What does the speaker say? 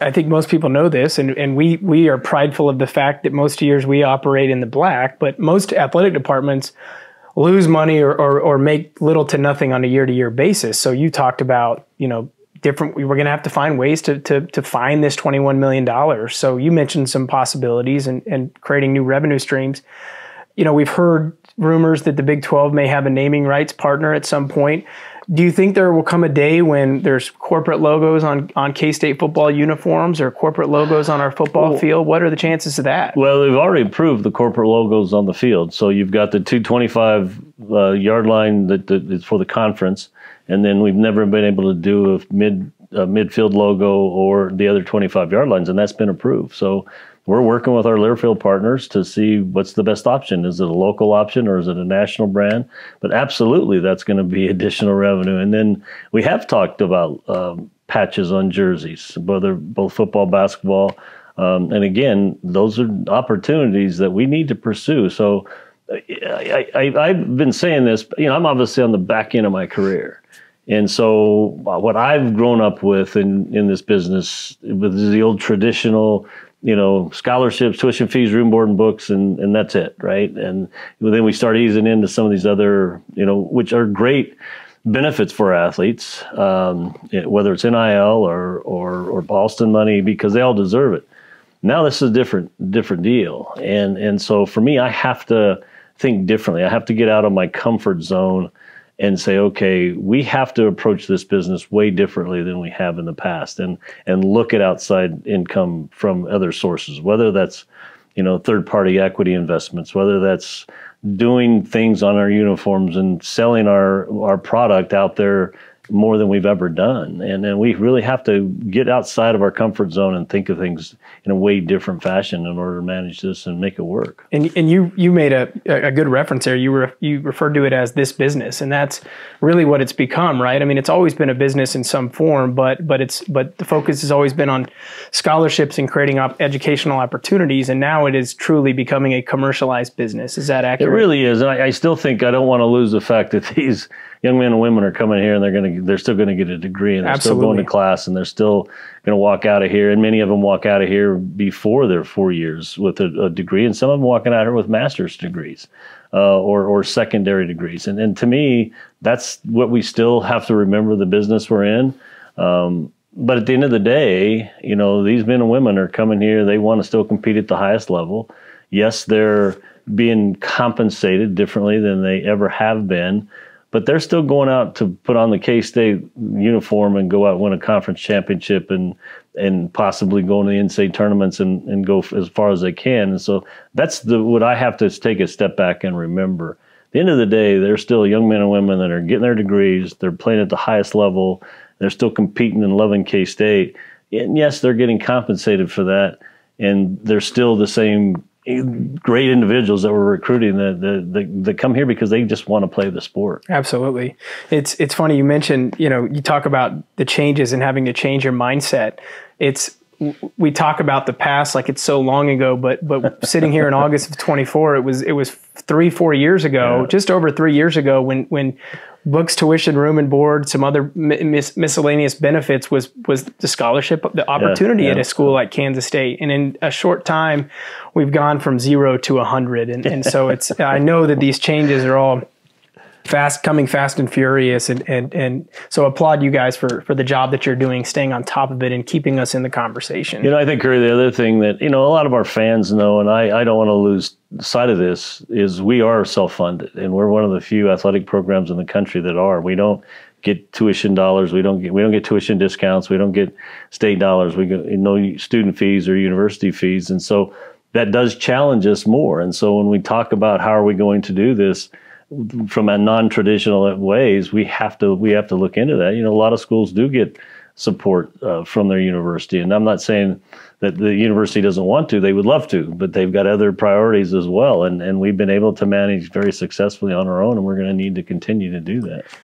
I think most people know this, and we are prideful of the fact that most years we operate in the black, but most athletic departments lose money or make little to nothing on a year-to-year basis. So you talked about, we're going to have to find ways to find this $21 million. So you mentioned some possibilities and creating new revenue streams. We've heard rumors that the Big 12 may have a naming rights partner at some point. Do you think there will come a day when there's corporate logos on K-State football uniforms or corporate logos on our football field? What are the chances of that? Well, we've already approved the corporate logos on the field. So you've got the 225-yard line that is for the conference, and then we've never been able to do a midfield logo or the other 25-yard lines, and that's been approved. So we're working with our Learfield partners to see what's the best option. Is it a local option or is it a national brand? But absolutely, that's going to be additional revenue. And then we have talked about patches on jerseys, both football, basketball. And again, those are opportunities that we need to pursue. So I've been saying this, I'm obviously on the back end of my career. And so what I've grown up with in this business with the old traditional scholarships, tuition fees, room, board, and books, and that's it, right? And then we start easing into some of these other, which are great benefits for athletes, whether it's NIL or Boston money, because they all deserve it. Now this is a different deal, and so for me, I have to think differently. I have to get out of my comfort zone and say, okay, we have to approach this business way differently than we have in the past, and look at outside income from other sources, whether that's, third-party equity investments, whether that's doing things on our uniforms and selling our product out there more than we've ever done. And then we really have to get outside of our comfort zone and think of things in a way different fashion in order to manage this and make it work. And you made a good reference there. You referred to it as this business, and that's really what it's become, right? I mean, it's always been a business in some form, but the focus has always been on scholarships and creating educational opportunities, and now it is truly becoming a commercialized business. Is that accurate? It really is, and I still think I don't want to lose the fact that these young men and women are coming here and they're still going to get a degree, and they're still going to class, and they're still going to walk out of here. And many of them walk out of here before their 4 years with a degree, and some of them walking out here with master's degrees or secondary degrees. And to me, that's what we still have to remember the business we're in. But at the end of the day, these men and women are coming here. They want to still compete at the highest level. Yes, they're being compensated differently than they ever have been, but they're still going out to put on the K-State uniform and go out and win a conference championship and possibly go into the NCAA tournaments and go as far as they can. And so that's what I have to take a step back and remember. At the end of the day, they're still young men and women that are getting their degrees. They're playing at the highest level. They're still competing and loving K-State. And yes, they're getting compensated for that. And they're still the same great individuals that we're recruiting that come here because they just want to play the sport. Absolutely. It's funny you mentioned, you talk about the changes and having to change your mindset. We talk about the past like it's so long ago, but sitting here in August of 24, it was 3-4 years ago, just over 3 years ago when books, tuition, room and board, some other miscellaneous benefits was the scholarship, the opportunity at a school like Kansas State. And in a short time, we've gone from 0 to 100. And so I know that these changes are all coming fast and furious. And so applaud you guys for the job that you're doing, staying on top of it and keeping us in the conversation. I think, Curry, the other thing that, a lot of our fans know, and I don't want to lose sight of this, is we are self-funded, and we're one of the few athletic programs in the country that are. We don't get tuition dollars. We don't get tuition discounts. We don't get state dollars. We get no student fees or university fees. And so that does challenge us more. And so when we talk about how are we going to do this from a non-traditional ways, we have to look into that. A lot of schools do get support from their university, and I'm not saying that the university doesn't want to. They would love to, but they've got other priorities as well, and we've been able to manage very successfully on our own, and we're going to need to continue to do that.